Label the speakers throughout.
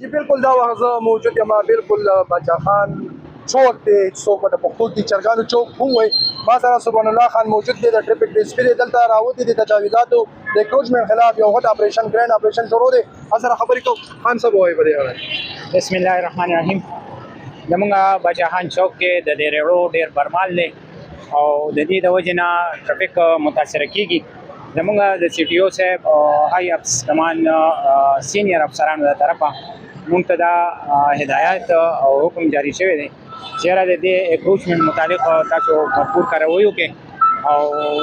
Speaker 1: چې بالکل دا وخت زه موجود یم بالکل باچا خان چوک دی څوک به د پښتو کې چرګانو چوک هم وایي ما سره سبحان الله خان موجود دی د ټریفک ډي سي پي دی دلته راوتي دي تجاوزاتو د انکروچمنټ خلاف یو غټ اپریشن ګرینډ اپریشن شروع دی سره خبرې کوو خان صاحب وایي په دې اړه
Speaker 2: بسم الله الرحمن الرحیم زمونږ باچا خان چوک کې د دې ریړو ډېر برمال دی او د دې د وجې نه ټرافیک متاثره کیږي زمونږ د سی ټي او صاحب او هاي افس کمان سینیر افسرانو د طرفه مونږ ته دا هدایت او حکم جاری شوی دی چې د دې اکروچمنټ متعلق تاسو بھرپور کاروایی وکړئ او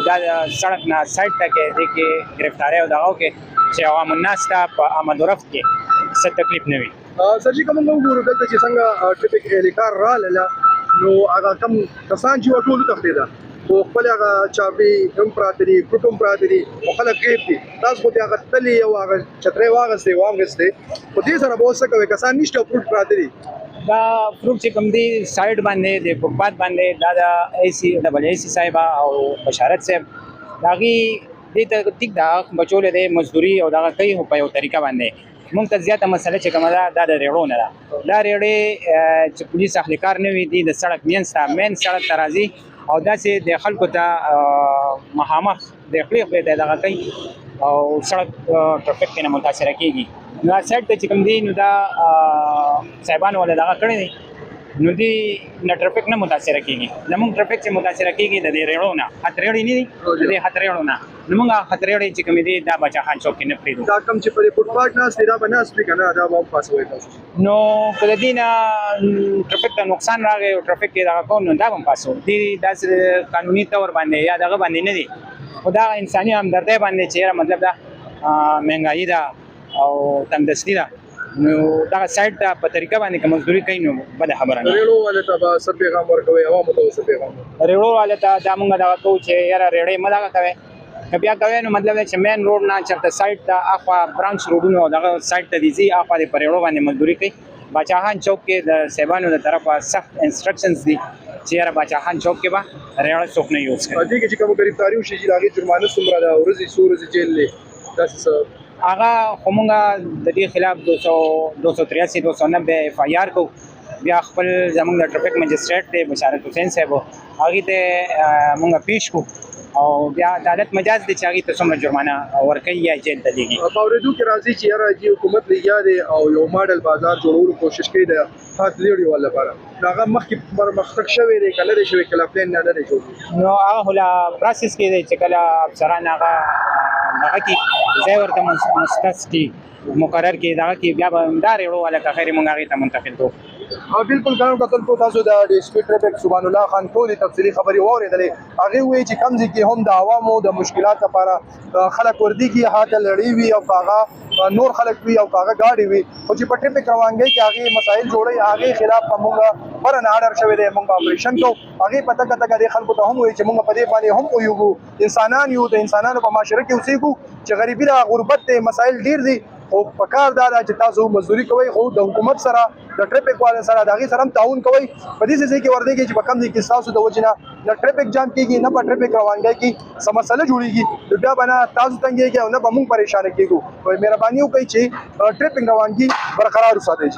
Speaker 2: دا د سړک نه سایډ ته کې دې کې ګرفتاري او دغه وکړئ چې عوام الناس ته په آمد و رفت کې څه تکلیف نه وي.
Speaker 1: سر جي کوم موږ ګورو دلته چې څنګه ټریفک اهلکار راغله نو هغه کم کسان چې ټول تختیدا خو خپل هغه چابي هم پراته دي کوټم پراته دي او خلک غیب دي تاسو خو هغه تللی او هغه چترې واغستې په دې سره به څه کوي کسان نشته پروت پراته دي
Speaker 2: دا پروف چې کوم دی سایډ باندې د فوټپات باندې دا د AC ډبل AC صاحب او بشارت صاحب داغي دې ته ټیک دا بچول دي مزدوري او دا کوي په یو طریقه باندې مونږ ته زیاته مسله چې کومه دا د ریړو نه ده دا ریړې چې پولیس اهلکار نه وي دي د سړک مین سړک ته راځي او داسې د خلکو ته مخامخ د خپل دغه کوي او سړک ټرافیک کې نه متاثره کیږي نو سایډ ته چې کوم دی نو دا صاحبانو ولا دغه کړی دی نو دی نه ټرافیک نه متاثره کیږي زموږ ټرافیک چې متاثره کیږي د دې ریړو نه خطرېړې نه دي د دې خطرېړو نه نو موږ خطرېړې چې کوم دی دا باچا خان چوک کې نه پریږدو
Speaker 1: دا کوم چې په فوټپات نه سیدا بناس پی کنه دا به پاسوي تاسو
Speaker 2: نو کله دینه ټرافیک ته نقصان راغی او ټرافیک کې دا کوم نو دا هم پاسو دی داس قانوني تور باندې یا دغه باندې نه دي خدا انساني همدردی باندې چې مطلب دا مهنګایي دا او تندرستی دا نو دا سایډ ته په طریقه باندې کوم مزدوري کوي نو بل خبره نه
Speaker 1: ریړو ولې ته به څه پیغام ورکوي عوامو ته څه پیغام
Speaker 2: ریړو ولې ته دا موږ دا کوو چې یاره ریړې ملګه کوي بیا کوي نو مطلب چې مین روډ نه چرته سایډ ته اخوا برانچ روډونو دغه سایډ ته دي زی اخوا د پریړو باندې مزدوري کوي باچا خان چوک کې د سیبانو د طرفه سخت انسټرکشنز دي چې یاره باچا خان چوک کې به ریړه څوک نه یوز کوي
Speaker 1: دې کې چې کوم گرفتاری وشي چې هغه جرمانه څومره ده ورځي سورځي جیل له تاسو
Speaker 2: هغه همغه د دې خلاف 283 290 اف آی آر کو بیا خپل زمونږ د ټرافیک مجسټریټ ته بشارت حسین صاحب هغه ته مونږ پیش کو او بیا عدالت مجاز دي چې هغه ته څومره جرمانه ورکړي یا جیل ته دیږي
Speaker 1: په اوریدو کې راځي چې یاره چې حکومت لګیا دی او یو ماډل بازار جوړولو کوشش کوي د خاص لیډي ول لپاره هغه مخکې مخکې شوی دی کله شوی کله پلان نه لري جوړ
Speaker 2: نو هغه هلا پروسس کې دی چې کله افسران هغه کې ځای ورته مستس کی مقرر کې دا کې بیا به دار یو ولا که خیر مونږ هغه ته منتقل کو
Speaker 1: بالکل کوم کتل کو تاسو د ډي سي پي ټریفک سبحان الله خان ټولې تفصیلی خبري واوریدلې هغه وی چې کمزې کې هم د عوامو د مشکلات لپاره خلک وردی کې هاته لړۍ وي او هغه نور خلک وي او هغه گاډي وي او چې په ټریفک روانګي کې هغه مسایل جوړي هغه خلاف موږ ورن آرډر شوی دی موږ اپریشن کو هغه پته کته خلکو ته هم وي چې موږ په دې باندې هم یو انسانان یو د انسانانو په معاشره کې اوسېګو چې غریبي د غربت مسایل ډیر دي او پکار دا چې تاسو مزدوري کوئ خو د حکومت سره د ټریفک والے سره دغه سره تعاون کوئ په دې ځای کې ورده کې چې په کم ځای کې تاسو د وجنه د ټریفک جام کېږي نه په ټریفک روانګي کې سمسله جوړیږي بیا بنا تاسو څنګه کې او نه به موږ پریشان کېږو مهرباني وکړئ چې ټریفک روانګي برقرار وساتئ